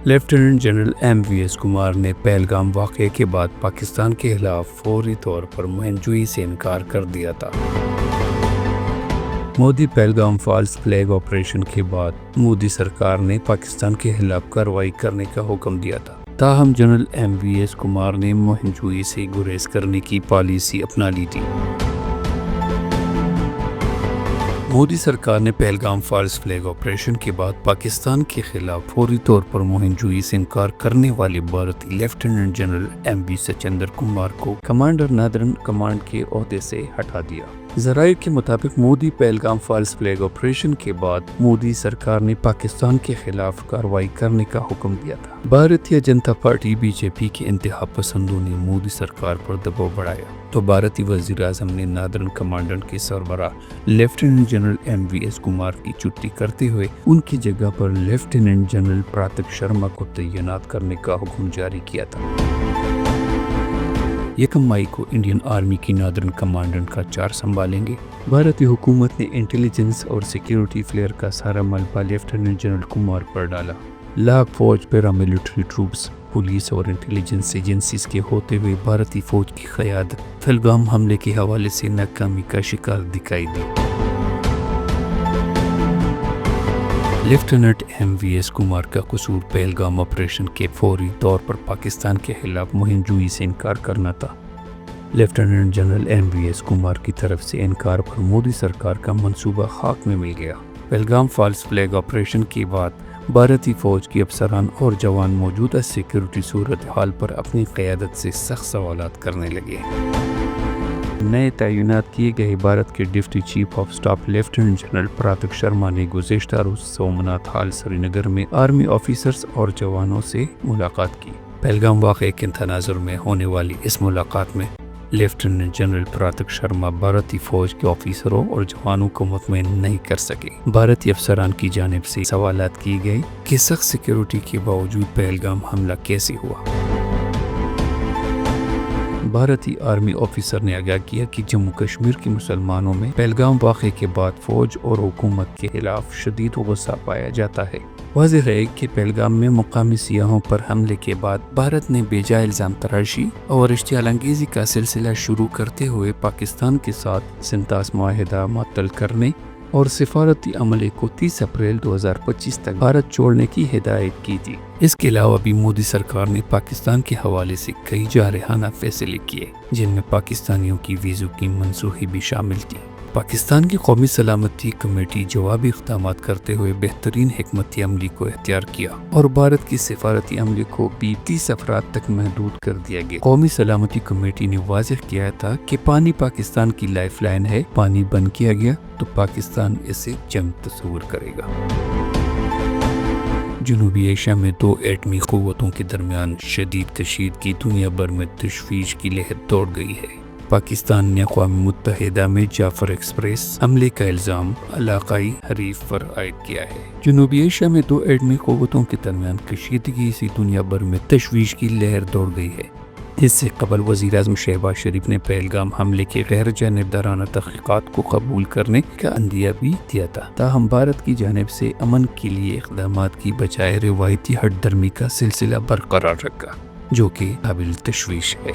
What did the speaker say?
Lieutenant general MVS Kumar نے پہلگام واقعے کے بعد پاکستان کے خلاف فوری طور پر مہم جوئی سے انکار کر دیا تھا۔ Modi Pahalgam false flag operation کے بعد مودی سرکار نے پاکستان کے خلاف کارروائی کرنے کا حکم دیا تھا، تاہم جنرل MVS کمار نے مہم جوئی سے گریز کرنے کی پالیسی اپنا لی تھی۔ مودی سرکار نے پہلگام فالس فلیگ آپریشن کے بعد پاکستان کے خلاف فوری طور پر مہم جوئی سے انکار کرنے والے بھارتی lieutenant general MV Sachindra Kumar کو کمانڈر نادرن کمانڈ کے عہدے سے ہٹا دیا۔ ذرائع کے مطابق Modi Pahalgam false flag operation کے بعد مودی سرکار نے پاکستان کے خلاف کارروائی کرنے کا حکم دیا تھا۔ بھارتیہ جنتا پارٹی BJP کے انتہا پسندوں نے مودی سرکار پر دباؤ بڑھایا تو بھارتی وزیر اعظم نے نادرن کمانڈنٹ کے سربراہ لیفٹیننٹ جنرل MVS کمار کی چھٹی کرتے ہوئے ان کی جگہ پر لیفٹیننٹ جنرل پراتک شرما کو تعینات کرنے کا حکم جاری کیا تھا۔ 1 مئی کو انڈین آرمی کی نادرن کمانڈنٹ کا چارج سنبھالیں گے۔ بھارتی حکومت نے انٹیلیجنس اور سیکیورٹی فلیئر کا سارا ملبہ لیفٹیننٹ جنرل کمار پر ڈالا۔ لاکھ فوج، پیراملٹری ٹروپس، پولیس اور انٹیلیجنس ایجنسیز کے ہوتے ہوئے بھارتی فوج کی قیادت پہلگام حملے کے حوالے سے ناکامی کا شکار دکھائی دی۔ لیفٹیننٹ MVS کمار کا قصور پہلگام آپریشن کے فوری طور پر پاکستان کے خلاف مہم جوئی سے انکار کرنا تھا۔ لیفٹیننٹ جنرل MVS کمار کی طرف سے انکار پر مودی سرکار کا منصوبہ خاک میں مل گیا۔ پہلگام فالس فلیگ آپریشن کے بعد بھارتی فوج کے افسران اور جوان موجودہ سیکیورٹی صورتحال پر اپنی قیادت سے سخت سوالات کرنے لگے۔ نئے تعینات کیے گئے بھارت کے deputy chief of staff lieutenant general Prateek Sharma نے گزشتہ روز سومناتھ ہال سری نگر میں آرمی آفیسرز اور جوانوں سے ملاقات کی۔ پہلگام واقعے کے تناظر میں ہونے والی اس ملاقات میں لیفٹیننٹ جنرل پراتک شرما بھارتی فوج کے آفیسروں اور جوانوں کو مطمئن نہیں کر سکے۔ بھارتی افسران کی جانب سے سوالات کیے گئے کہ سخت سیکیورٹی کے باوجود پہلگام حملہ کیسے ہوا۔ بھارتی آرمی آفیسر نے آگاہ کیا کہ جموں کشمیر کے مسلمانوں میں پہلگام واقعے کے بعد فوج اور حکومت کے خلاف شدید غصہ پایا جاتا ہے۔ واضح ہے کہ پہلگام میں مقامی سیاحوں پر حملے کے بعد بھارت نے بے جا الزام تراشی اور اشتعال انگیزی کا سلسلہ شروع کرتے ہوئے پاکستان کے ساتھ سنتاس معاہدہ معطل کرنے اور سفارتی عملے کو 30 اپریل 2025 تک بھارت چھوڑنے کی ہدایت کی تھی۔ اس کے علاوہ بھی مودی سرکار نے پاکستان کے حوالے سے کئی جارحانہ فیصلے کیے جن میں پاکستانیوں کی ویزوں کی منسوخی بھی شامل تھی۔ پاکستان کی قومی سلامتی کمیٹی جوابی اقدامات کرتے ہوئے بہترین حکمت عملی کو اختیار کیا اور بھارت کی سفارتی عملے کو بھی 30 افراد تک محدود کر دیا گیا۔ قومی سلامتی کمیٹی نے واضح کیا تھا کہ پانی پاکستان کی لائف لائن ہے، پانی بند کیا گیا تو پاکستان اسے جنگ تصور کرے گا۔ جنوبی ایشیا میں 2 ایٹمی قوتوں کے درمیان شدید کشیدگی دنیا بھر میں تشویش کی لہر دوڑ گئی ہے۔ پاکستان نے اقوام متحدہ میں جعفر ایکسپریس حملے کا الزام علاقائی حریف پر عائد کیا ہے۔ جنوبی ایشیا میں 2 ایٹمی قوتوں کے درمیان کشیدگی سے دنیا بھر میں تشویش کی لہر دوڑ گئی ہے۔ اس سے قبل وزیر اعظم شہباز شریف نے پہلگام حملے کے غیر جانبدارانہ تحقیقات کو قبول کرنے کا عندیہ بھی دیا تھا، تاہم بھارت کی جانب سے امن کے لیے اقدامات کی بجائے روایتی ہٹ درمی کا سلسلہ برقرار رکھا، جو کہ قابل تشویش ہے۔